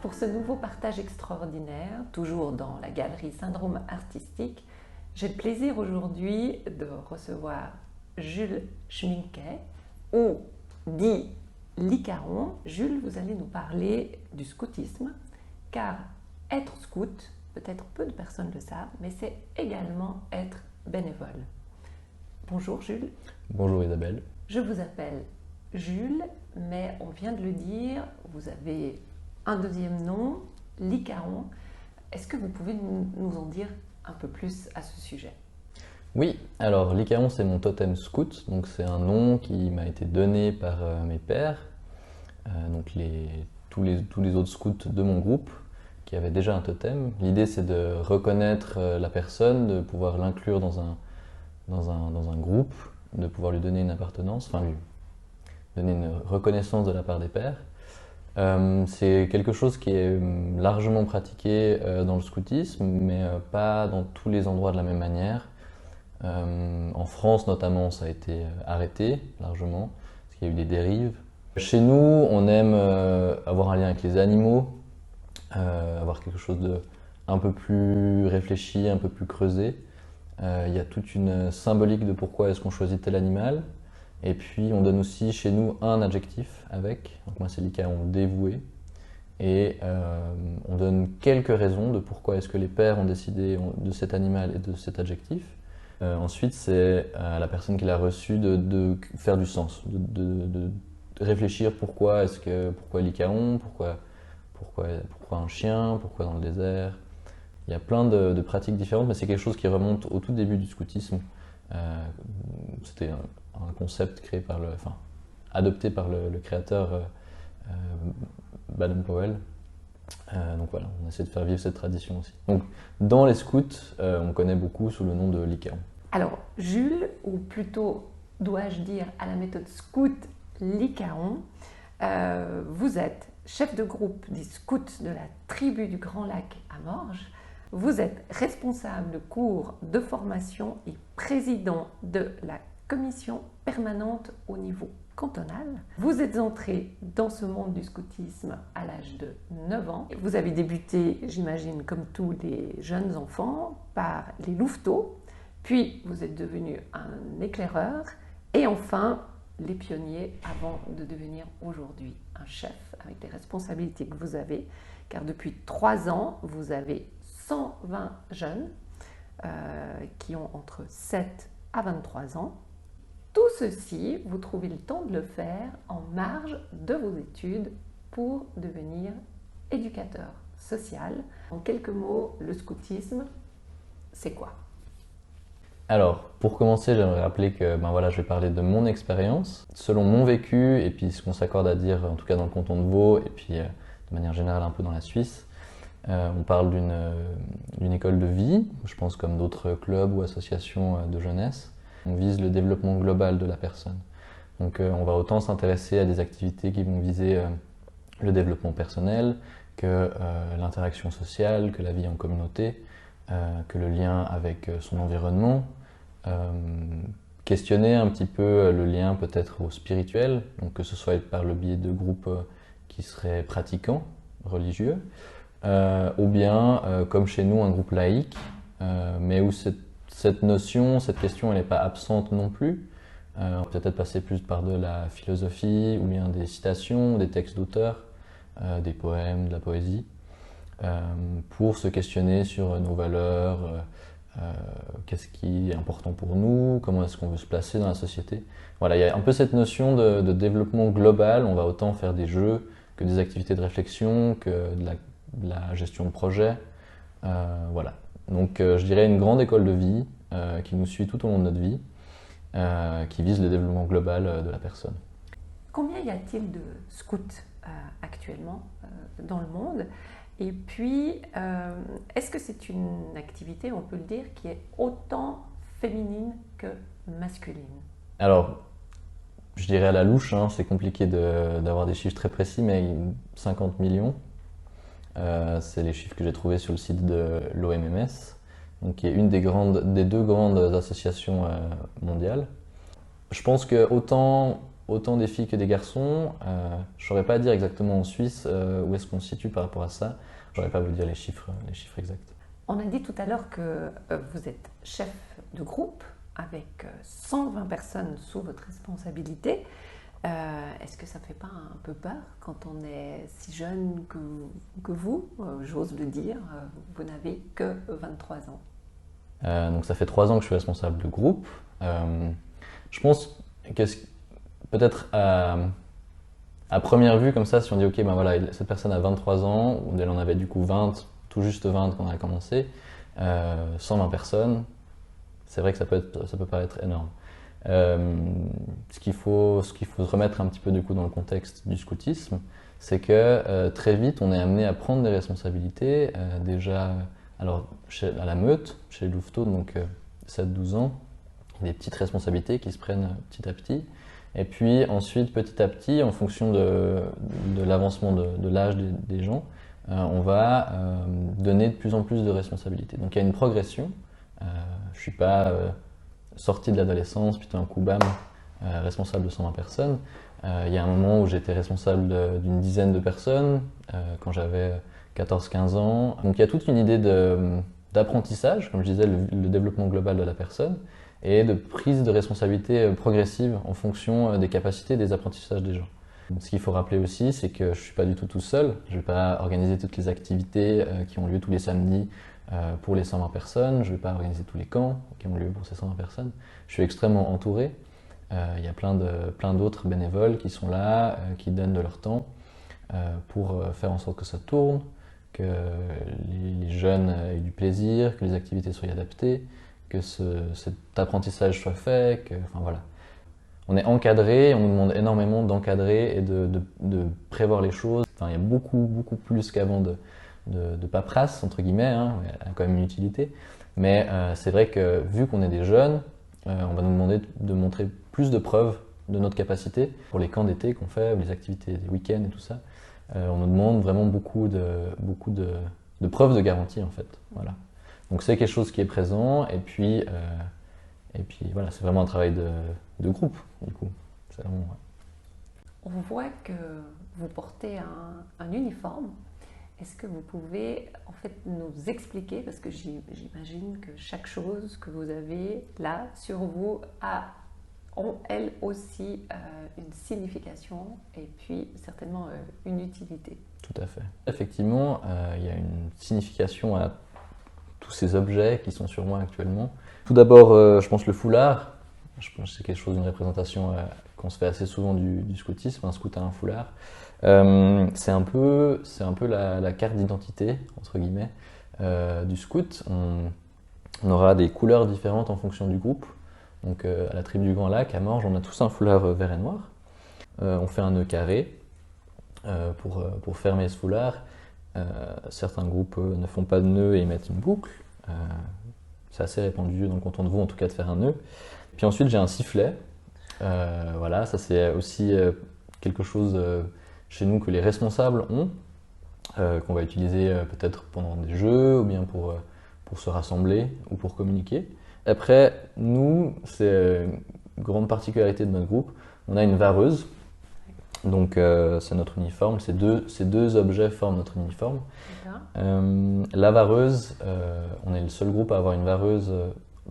pour ce nouveau partage extraordinaire, toujours dans la galerie Syndrome Artistique. J'ai le plaisir aujourd'hui de recevoir Jules Schminket, ou dit Licaron. Jules, vous allez nous parler du scoutisme, car être scout, peut-être peu de personnes le savent, mais c'est également être bénévole. Bonjour Jules. Bonjour Isabelle. Je vous appelle Jules, mais on vient de le dire, vous avez un deuxième nom, Licaron. Est-ce que vous pouvez nous en dire un peu plus à ce sujet? Oui, alors Licaron c'est mon totem scout, donc c'est un nom qui m'a été donné par mes pairs, donc tous les autres scouts de mon groupe qui avaient déjà un totem. L'idée c'est de reconnaître la personne, de pouvoir l'inclure dans un groupe, de pouvoir lui donner une appartenance, enfin lui donner une reconnaissance de la part des pairs. C'est quelque chose qui est largement pratiqué dans le scoutisme, mais pas dans tous les endroits de la même manière. En France notamment, ça a été arrêté largement, parce qu'il y a eu des dérives. Chez nous, on aime avoir un lien avec les animaux, avoir quelque chose de un peu plus réfléchi, un peu plus creusé. Il y a toute une symbolique de pourquoi est-ce qu'on choisit tel animal. Et puis on donne aussi chez nous un adjectif avec, donc moi c'est Licaron dévoué, et on donne quelques raisons de pourquoi est-ce que les pairs ont décidé de cet animal et de cet adjectif. Ensuite c'est à la personne qui l'a reçu de faire du sens, de réfléchir pourquoi Licaron, pourquoi un chien, pourquoi dans le désert. Il y a plein de pratiques différentes, mais c'est quelque chose qui remonte au tout début du scoutisme. C'était un concept adopté par le créateur Baden-Powell. Donc voilà, on essaie de faire vivre cette tradition aussi. Donc dans les scouts, on connaît beaucoup sous le nom de Licaron. Alors Jules, ou plutôt dois-je dire à la méthode scout Licaron, vous êtes chef de groupe des scouts de la tribu du Grand Lac à Morges. Vous êtes responsable de cours de formation et président de la commission permanente au niveau cantonal. Vous êtes entré dans ce monde du scoutisme à l'âge de 9 ans. Vous avez débuté, j'imagine, comme tous les jeunes enfants, par les louveteaux, puis vous êtes devenu un éclaireur, et enfin les pionniers avant de devenir aujourd'hui un chef avec les responsabilités que vous avez, car depuis 3 ans, vous avez 120 jeunes qui ont entre 7 à 23 ans. Tout ceci, vous trouvez le temps de le faire en marge de vos études pour devenir éducateur social. En quelques mots, le scoutisme, c'est quoi? Alors, pour commencer, j'aimerais rappeler que je vais parler de mon expérience. Selon mon vécu, et puis ce qu'on s'accorde à dire, en tout cas dans le canton de Vaud, et puis de manière générale un peu dans la Suisse, on parle d'une école de vie, je pense comme d'autres clubs ou associations de jeunesse. On vise le développement global de la personne. Donc on va autant s'intéresser à des activités qui vont viser le développement personnel, que l'interaction sociale, que la vie en communauté, que le lien avec son environnement. Questionner un petit peu le lien peut-être au spirituel, donc que ce soit par le biais de groupes qui seraient pratiquants, religieux, ou bien, comme chez nous, un groupe laïque, mais où cette notion, cette question, elle n'est pas absente non plus. On peut peut-être passer plus par de la philosophie, ou bien des citations, des textes d'auteurs, des poèmes, de la poésie, pour se questionner sur nos valeurs, qu'est-ce qui est important pour nous, comment est-ce qu'on veut se placer dans la société. Voilà, il y a un peu cette notion de développement global. On va autant faire des jeux que des activités de réflexion, que de la gestion de projet. Voilà. Donc je dirais une grande école de vie qui nous suit tout au long de notre vie, qui vise le développement global de la personne. Combien y a-t-il de scouts actuellement dans le monde? Et puis, est-ce que c'est une activité, on peut le dire, qui est autant féminine que masculine? Alors, je dirais à la louche, c'est compliqué d'avoir des chiffres très précis, mais 50 millions. C'est les chiffres que j'ai trouvés sur le site de l'OMMS, donc qui est une des deux grandes associations mondiales. Je pense que autant autant des filles que des garçons. Je ne saurais pas dire exactement en Suisse où est-ce qu'on se situe par rapport à ça. Je ne saurais pas vous dire les chiffres exacts. On a dit tout à l'heure que vous êtes chef de groupe avec 120 personnes sous votre responsabilité. Est-ce que ça ne fait pas un peu peur quand on est si jeune que vous? J'ose le dire, vous n'avez que 23 ans. Donc ça fait 3 ans que je suis responsable de groupe. Je pense que peut-être à première vue, comme ça, si on dit ok, ben voilà, cette personne a 23 ans, ou elle en avait du coup 20, tout juste 20 quand on a commencé, 120 personnes, c'est vrai que ça peut paraître énorme. Ce qu'il faut se remettre un petit peu du coup dans le contexte du scoutisme, c'est que très vite on est amené à prendre des responsabilités. Déjà, alors à la meute, chez les louveteaux, donc 7-12 ans, des petites responsabilités qui se prennent petit à petit. Et puis ensuite, petit à petit, en fonction de l'avancement de l'âge des gens, on va donner de plus en plus de responsabilités. Donc il y a une progression. Je ne suis pas sorti de l'adolescence, puis tout d'un coup, bam, responsable de 120 personnes. Il y a un moment où j'étais responsable d'une dizaine de personnes, quand j'avais 14-15 ans. Donc il y a toute une idée d'apprentissage, comme je disais, le développement global de la personne, et de prise de responsabilité progressive en fonction des capacités et des apprentissages des gens. Ce qu'il faut rappeler aussi, c'est que je ne suis pas du tout seul. Je ne vais pas organiser toutes les activités qui ont lieu tous les samedis pour les 120 personnes. Je ne vais pas organiser tous les camps qui ont lieu pour ces 120 personnes. Je suis extrêmement entouré. Il y a plein d'autres bénévoles qui sont là, qui donnent de leur temps pour faire en sorte que ça tourne, que les jeunes aient du plaisir, que les activités soient adaptées, que cet apprentissage soit fait, enfin voilà. On est encadré, on nous demande énormément d'encadrer et de prévoir les choses. Enfin, il y a beaucoup plus qu'avant de paperasse, entre guillemets, hein. Elle a quand même une utilité. Mais c'est vrai que vu qu'on est des jeunes, on va nous demander de montrer plus de preuves de notre capacité. Pour les camps d'été qu'on fait, ou les activités des week-ends et tout ça, on nous demande vraiment beaucoup de preuves de garantie en fait. Voilà. Donc c'est quelque chose qui est présent, et puis voilà, c'est vraiment un travail de groupe, du coup. Vraiment, ouais. On voit que vous portez un uniforme. Est-ce que vous pouvez en fait nous expliquer, parce que j'imagine que chaque chose que vous avez là sur vous ont elle aussi une signification et puis certainement une utilité. Tout à fait. Effectivement, il y a une signification à tous ces objets qui sont sur moi actuellement. Tout d'abord, je pense le foulard. Je pense que c'est quelque chose, une représentation qu'on se fait assez souvent du scoutisme. Un scout a un foulard. C'est un peu la carte d'identité, entre guillemets, du scout. On aura des couleurs différentes en fonction du groupe. Donc à la tribu du Grand Lac, à Morges, on a tous un foulard vert et noir. On fait un nœud carré pour fermer ce foulard. Certains groupes ne font pas de nœud et ils mettent une boucle. C'est assez répandu dans le canton de Vaud, en tout cas, de faire un nœud. Puis ensuite, j'ai un sifflet. Voilà, ça c'est aussi quelque chose chez nous que les responsables ont, qu'on va utiliser peut-être pendant des jeux ou bien pour se rassembler ou pour communiquer. Après, nous, c'est une grande particularité de notre groupe, on a une vareuse. Donc c'est notre uniforme, ces deux objets forment notre uniforme. La vareuse, on est le seul groupe à avoir une vareuse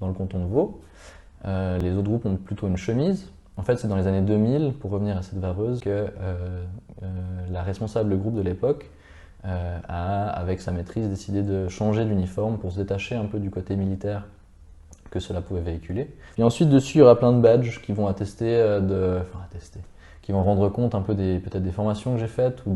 dans le canton de Vaud. Les autres groupes ont plutôt une chemise. En fait, c'est dans les années 2000, pour revenir à cette vareuse, que la responsable du groupe de l'époque a, avec sa maîtrise, décidé de changer d'uniforme pour se détacher un peu du côté militaire que cela pouvait véhiculer. Et ensuite, dessus, il y aura plein de badges qui vont qui vont rendre compte un peu peut-être des formations que j'ai faites ou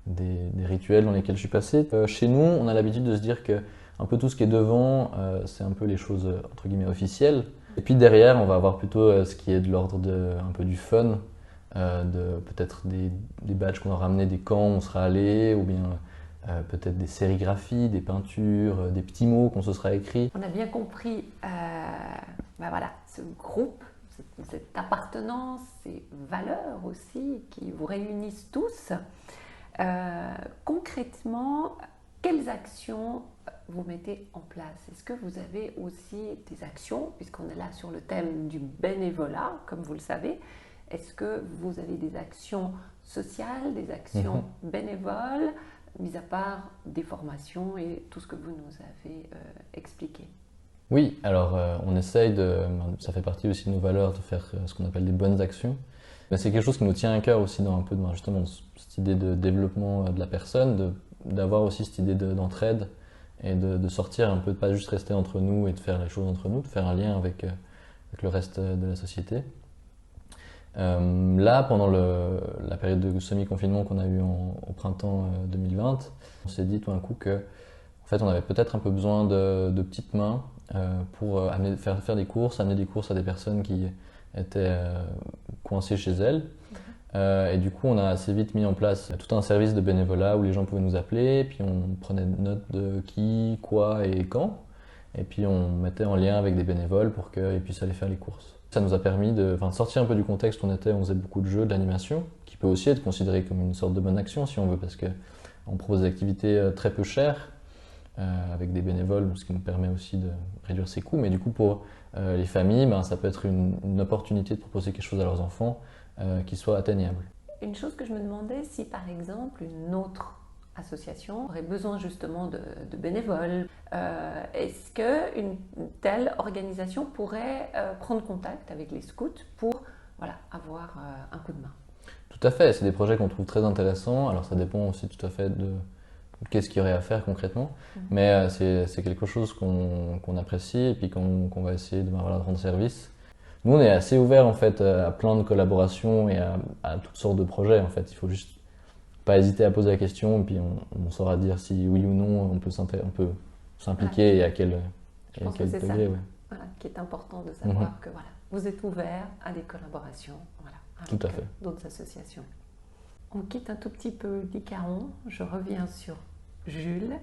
des rituels dans lesquels je suis passé. Chez nous, on a l'habitude de se dire que un peu tout ce qui est devant, c'est un peu les choses entre guillemets officielles. Et puis derrière, on va avoir plutôt ce qui est de l'ordre un peu du fun, peut-être des badges qu'on a ramenés des camps où on sera allé, ou bien peut-être des sérigraphies, des peintures, des petits mots qu'on se sera écrits. On a bien compris voilà, ce groupe, cette appartenance, ces valeurs aussi qui vous réunissent tous. Concrètement, quelles actions vous mettez en place? Est-ce que vous avez aussi des actions, puisqu'on est là sur le thème du bénévolat, comme vous le savez, est-ce que vous avez des actions sociales, des actions bénévoles, mis à part des formations et tout ce que vous nous avez expliqué? Oui, alors on essaye ça fait partie aussi de nos valeurs, de faire ce qu'on appelle des bonnes actions. Mais c'est quelque chose qui nous tient à cœur aussi dans un peu justement cette idée de développement de la personne, d'avoir aussi cette idée d'entraide et de sortir un peu, de pas juste rester entre nous et de faire les choses entre nous, de faire un lien avec le reste de la société. Là, pendant la période de semi-confinement qu'on a eu au printemps 2020, on s'est dit tout d'un coup que en fait, on avait peut-être un peu besoin de petites mains pour faire des courses, amener des courses à des personnes qui étaient coincées chez elles. Et du coup, on a assez vite mis en place tout un service de bénévolat où les gens pouvaient nous appeler, puis on prenait note de qui, quoi et quand, et puis on mettait en lien avec des bénévoles pour qu'ils puissent aller faire les courses. Ça nous a permis de sortir un peu du contexte où on faisait beaucoup de jeux, de l'animation, qui peut aussi être considéré comme une sorte de bonne action si on veut, parce qu'on propose des activités très peu chères, avec des bénévoles, ce qui nous permet aussi de réduire ses coûts. Mais du coup, pour les familles, ça peut être une opportunité de proposer quelque chose à leurs enfants qui soit atteignable. Une chose que je me demandais, si par exemple une autre association aurait besoin justement de bénévoles, est-ce qu'une telle organisation pourrait prendre contact avec les scouts pour avoir un coup de main? Tout à fait, c'est des projets qu'on trouve très intéressants. Alors ça dépend aussi tout à fait de qu'est-ce qu'il y aurait à faire concrètement, mais c'est quelque chose qu'on apprécie et puis qu'on va essayer de rendre service. Nous, on est assez ouvert en fait à plein de collaborations et à toutes sortes de projets. En fait, il faut juste pas hésiter à poser la question et puis on saura dire si oui ou non on peut s'impliquer et à quel degré. C'est ça qui est important de savoir que vous êtes ouvert à des collaborations avec tout à fait. D'autres associations. On quitte un tout petit peu l'Icaron, je reviens sur Jules.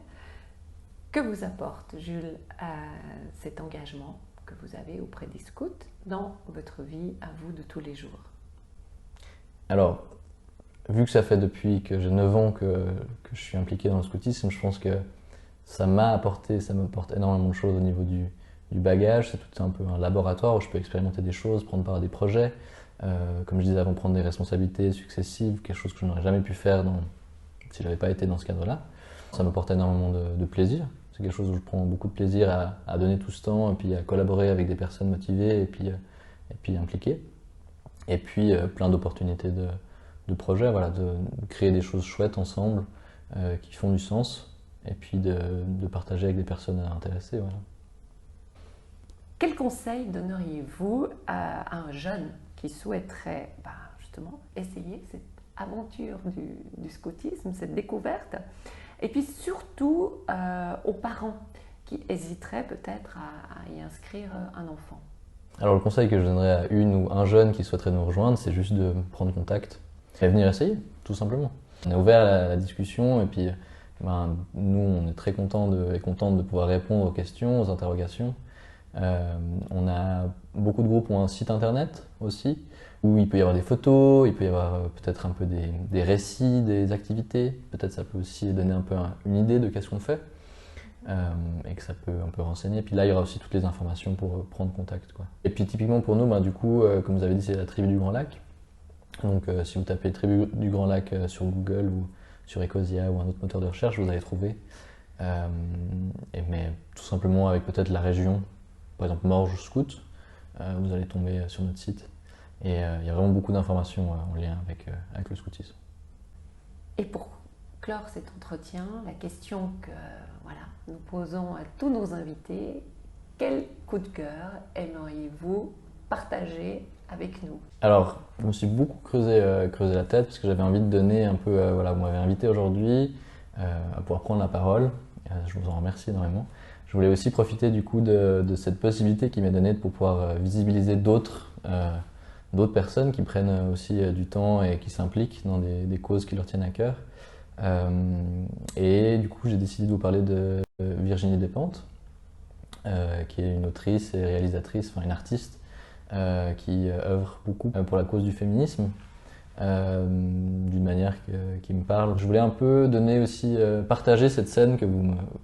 Que vous apporte, Jules, cet engagement que vous avez auprès des scouts dans votre vie à vous de tous les jours? Alors, vu que ça fait depuis que j'ai 9 ans que je suis impliqué dans le scoutisme, je pense que ça m'apporte énormément de choses au niveau du bagage. C'est tout un peu un laboratoire où je peux expérimenter des choses, prendre part à des projets. Comme je disais avant, prendre des responsabilités successives, quelque chose que je n'aurais jamais pu faire si je n'avais pas été dans ce cadre-là. Ça m'apporte énormément de plaisir. C'est quelque chose où je prends beaucoup de plaisir à donner tout ce temps et puis à collaborer avec des personnes motivées et puis impliquées. Et puis plein d'opportunités de projets, de créer des choses chouettes ensemble qui font du sens et puis de partager avec des personnes intéressées. Voilà. Quel conseil donneriez-vous à un jeune qui souhaiterait justement essayer cette aventure du scoutisme, cette découverte, et puis surtout aux parents qui hésiteraient peut-être à y inscrire un enfant? Alors le conseil que je donnerais à une ou un jeune qui souhaiterait nous rejoindre, c'est juste de prendre contact et venir essayer, tout simplement. On est ouvert à la discussion et puis nous on est très contents de pouvoir répondre aux questions, aux interrogations. On a beaucoup de groupes ont un site internet aussi où il peut y avoir des photos, il peut y avoir peut-être un peu des récits, des activités. Peut-être ça peut aussi donner un peu une idée de qu'est-ce qu'on fait et que ça peut un peu renseigner. Puis là, il y aura aussi toutes les informations pour prendre contact, quoi. Et puis typiquement pour nous, du coup, comme vous avez dit, c'est la tribu du Grand Lac. Donc si vous tapez tribu du Grand Lac sur Google ou sur Ecosia ou un autre moteur de recherche, vous allez trouver. Mais tout simplement avec peut-être la région, par exemple Morges Scout, vous allez tomber sur notre site. Et il y a vraiment beaucoup d'informations en lien avec le scoutisme. Et pour clore cet entretien, la question que nous posons à tous nos invités, quel coup de cœur aimeriez-vous partager avec nous? Alors, je me suis beaucoup creusé la tête parce que j'avais envie de donner un peu, vous m'avez invité aujourd'hui à pouvoir prendre la parole. Je vous en remercie énormément. Je voulais aussi profiter du coup de cette possibilité qui m'est donnée de pouvoir visibiliser d'autres personnes qui prennent aussi du temps et qui s'impliquent dans des causes qui leur tiennent à cœur. Et du coup, j'ai décidé de vous parler de Virginie Despentes, qui est une autrice et réalisatrice, une artiste, qui œuvre beaucoup pour la cause du féminisme. d'une manière qui me parle. Je voulais un peu donner aussi, partager cette scène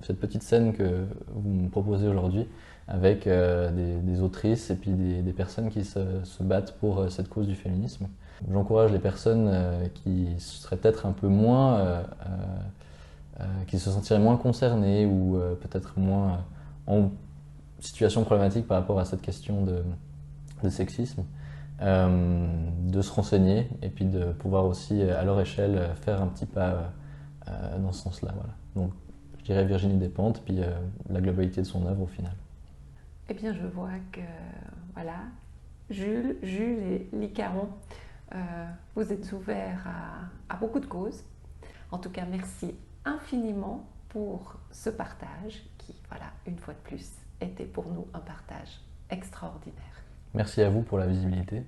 cette petite scène que vous me proposez aujourd'hui avec des autrices et puis des personnes qui se battent pour cette cause du féminisme. J'encourage les personnes qui seraient peut-être un peu moins, qui se sentiraient moins concernées ou peut-être moins en situation problématique par rapport à cette question de sexisme, de se renseigner et puis de pouvoir aussi, à leur échelle, faire un petit pas dans ce sens-là. Voilà. Donc, je dirais Virginie Despentes, puis la globalité de son œuvre au final. Eh bien, je vois que, voilà, Jules et Licaron, vous êtes ouverts à beaucoup de causes. En tout cas, merci infiniment pour ce partage qui, voilà, une fois de plus, était pour nous un partage extraordinaire. Merci à vous pour la visibilité.